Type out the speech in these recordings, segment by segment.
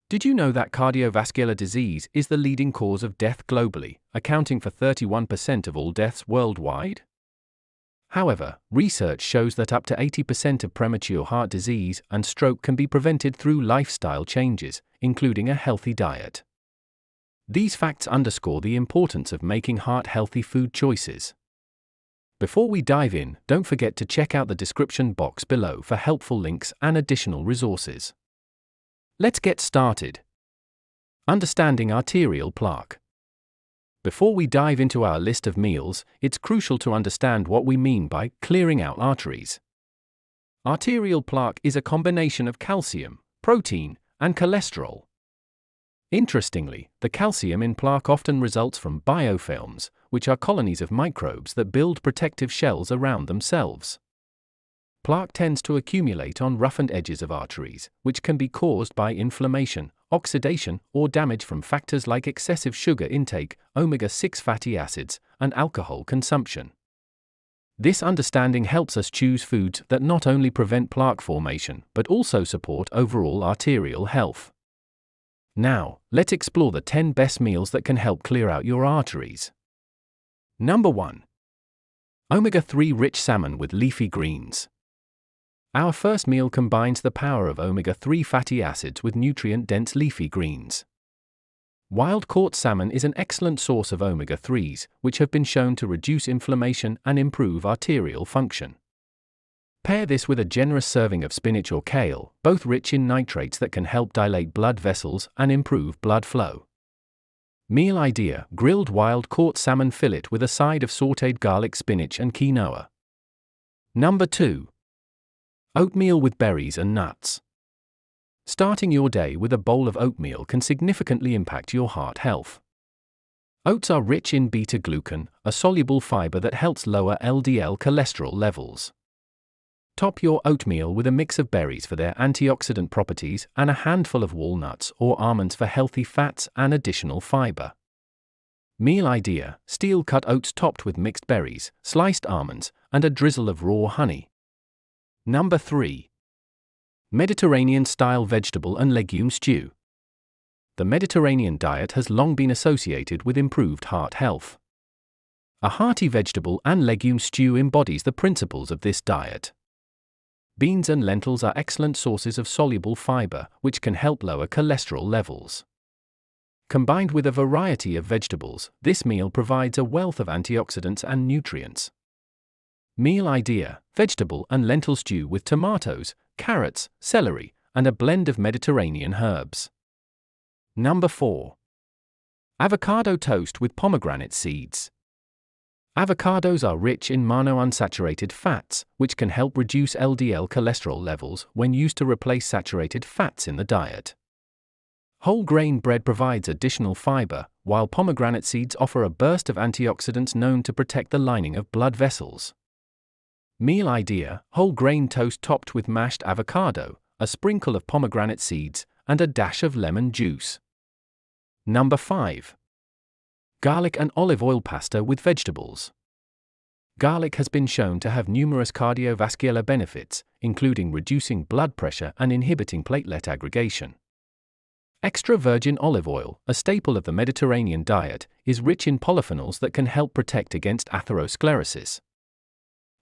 Did you know that cardiovascular disease is the leading cause of death globally, accounting for 31% of all deaths worldwide? However, research shows that up to 80% of premature heart disease and stroke can be prevented through lifestyle changes, including a healthy diet. These facts underscore the importance of making heart-healthy food choices. Before we dive in, don't forget to check out the description box below for helpful links and additional resources. Let's get started. Understanding arterial plaque. Before we dive into our list of meals, it's crucial to understand what we mean by clearing out arteries. Arterial plaque is a combination of calcium, protein, and cholesterol. Interestingly, the calcium in plaque often results from biofilms, which are colonies of microbes that build protective shells around themselves. Plaque tends to accumulate on roughened edges of arteries, which can be caused by inflammation, oxidation, or damage from factors like excessive sugar intake, omega-6 fatty acids, and alcohol consumption. This understanding helps us choose foods that not only prevent plaque formation but also support overall arterial health. Now, let's explore the 10 best meals that can help clear out your arteries. Number 1. Omega-3 rich salmon with leafy greens. Our first meal combines the power of omega-3 fatty acids with nutrient-dense leafy greens. Wild-caught salmon is an excellent source of omega-3s, which have been shown to reduce inflammation and improve arterial function. Pair this with a generous serving of spinach or kale, both rich in nitrates that can help dilate blood vessels and improve blood flow. Meal idea: grilled wild-caught salmon fillet with a side of sautéed garlic, spinach, and quinoa. Number 2. Oatmeal with berries and nuts. Starting your day with a bowl of oatmeal can significantly impact your heart health. Oats are rich in beta-glucan, a soluble fiber that helps lower LDL cholesterol levels. Top your oatmeal with a mix of berries for their antioxidant properties and a handful of walnuts or almonds for healthy fats and additional fiber. Meal idea: steel-cut oats topped with mixed berries, sliced almonds, and a drizzle of raw honey. Number 3. Mediterranean-style vegetable and legume stew. The Mediterranean diet has long been associated with improved heart health. A hearty vegetable and legume stew embodies the principles of this diet. Beans and lentils are excellent sources of soluble fiber, which can help lower cholesterol levels. Combined with a variety of vegetables, this meal provides a wealth of antioxidants and nutrients. Meal idea: vegetable and lentil stew with tomatoes, carrots, celery, and a blend of Mediterranean herbs. Number 4. Avocado toast with pomegranate seeds. Avocados are rich in monounsaturated fats, which can help reduce LDL cholesterol levels when used to replace saturated fats in the diet. Whole grain bread provides additional fiber, while pomegranate seeds offer a burst of antioxidants known to protect the lining of blood vessels. Meal idea: whole grain toast topped with mashed avocado, a sprinkle of pomegranate seeds, and a dash of lemon juice. Number 5. Garlic and olive oil pasta with vegetables. Garlic has been shown to have numerous cardiovascular benefits, including reducing blood pressure and inhibiting platelet aggregation. Extra virgin olive oil, a staple of the Mediterranean diet, is rich in polyphenols that can help protect against atherosclerosis.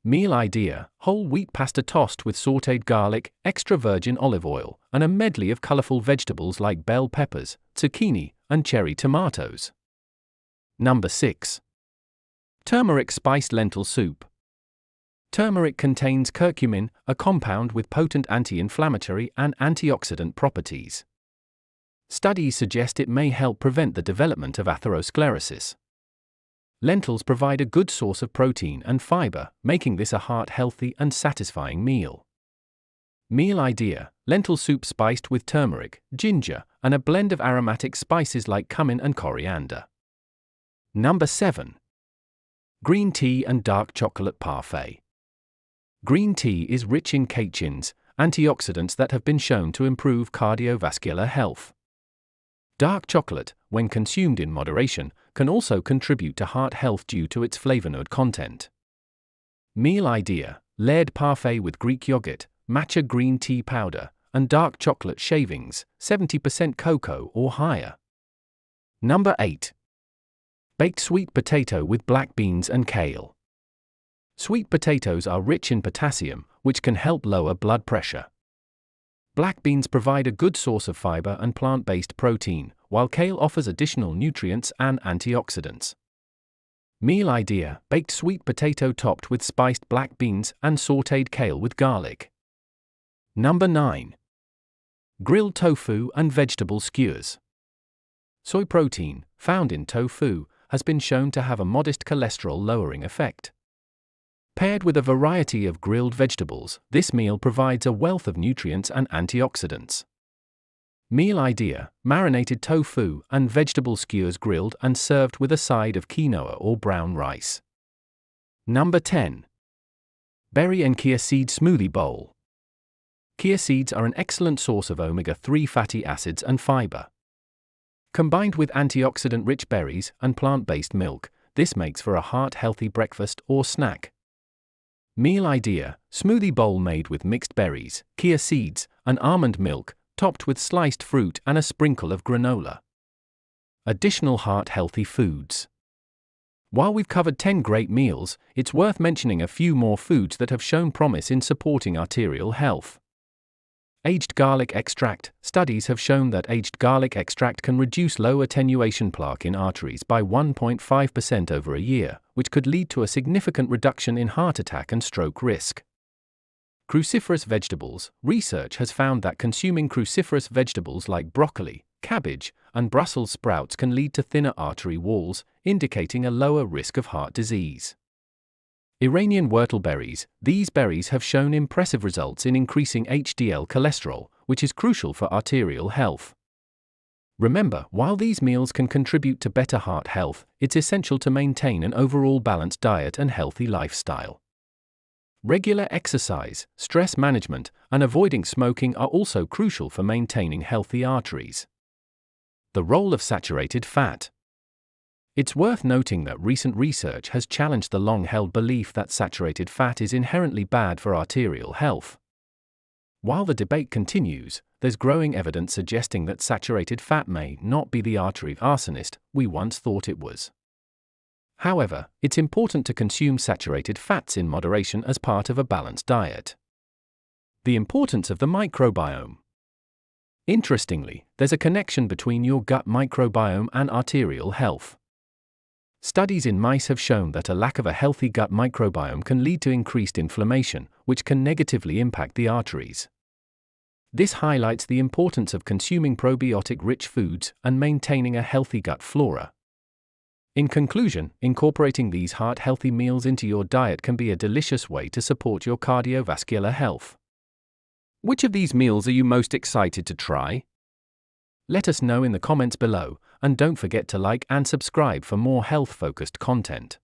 Meal idea: whole wheat pasta tossed with sautéed garlic, extra virgin olive oil, and a medley of colorful vegetables like bell peppers, zucchini, and cherry tomatoes. Number 6. Turmeric spiced lentil soup. Turmeric contains curcumin, a compound with potent anti-inflammatory and antioxidant properties. Studies suggest it may help prevent the development of atherosclerosis. Lentils provide a good source of protein and fiber, making this a heart-healthy and satisfying meal. Meal idea: lentil soup spiced with turmeric, ginger, and a blend of aromatic spices like cumin and coriander. Number 7. Green tea and dark chocolate parfait. Green tea is rich in catechins, antioxidants that have been shown to improve cardiovascular health. Dark chocolate, when consumed in moderation, can also contribute to heart health due to its flavonoid content. Meal idea: layered parfait with Greek yogurt, matcha green tea powder, and dark chocolate shavings, 70% cocoa or higher. Number 8. Baked sweet potato with black beans and kale. Sweet potatoes are rich in potassium, which can help lower blood pressure. Black beans provide a good source of fiber and plant-based protein, while kale offers additional nutrients and antioxidants. Meal idea: baked sweet potato topped with spiced black beans and sautéed kale with garlic. Number 9. Grilled tofu and vegetable skewers. Soy protein, found in tofu, has been shown to have a modest cholesterol-lowering effect. Paired with a variety of grilled vegetables, this meal provides a wealth of nutrients and antioxidants. Meal idea: marinated tofu and vegetable skewers grilled and served with a side of quinoa or brown rice. Number 10. Berry and chia seed smoothie bowl. Chia seeds are an excellent source of omega-3 fatty acids and fiber. Combined with antioxidant-rich berries and plant-based milk, this makes for a heart-healthy breakfast or snack. Meal idea: smoothie bowl made with mixed berries, chia seeds, and almond milk, topped with sliced fruit and a sprinkle of granola. Additional heart-healthy foods. While we've covered 10 great meals, it's worth mentioning a few more foods that have shown promise in supporting arterial health. Aged garlic extract. Studies have shown that aged garlic extract can reduce low attenuation plaque in arteries by 1.5% over a year, which could lead to a significant reduction in heart attack and stroke risk. Cruciferous vegetables. Research has found that consuming cruciferous vegetables like broccoli, cabbage, and Brussels sprouts can lead to thinner artery walls, indicating a lower risk of heart disease. Iranian whortleberries. These berries have shown impressive results in increasing HDL cholesterol, which is crucial for arterial health. Remember, while these meals can contribute to better heart health, it's essential to maintain an overall balanced diet and healthy lifestyle. Regular exercise, stress management, and avoiding smoking are also crucial for maintaining healthy arteries. The role of saturated fat. It's worth noting that recent research has challenged the long-held belief that saturated fat is inherently bad for arterial health. While the debate continues, there's growing evidence suggesting that saturated fat may not be the artery arsonist we once thought it was. However, it's important to consume saturated fats in moderation as part of a balanced diet. The importance of the microbiome. Interestingly, there's a connection between your gut microbiome and arterial health. Studies in mice have shown that a lack of a healthy gut microbiome can lead to increased inflammation, which can negatively impact the arteries. This highlights the importance of consuming probiotic-rich foods and maintaining a healthy gut flora. In conclusion, incorporating these heart-healthy meals into your diet can be a delicious way to support your cardiovascular health. Which of these meals are you most excited to try? Let us know in the comments below, and don't forget to like and subscribe for more health-focused content.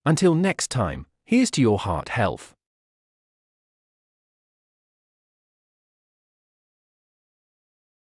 Until next time, here's to your heart health.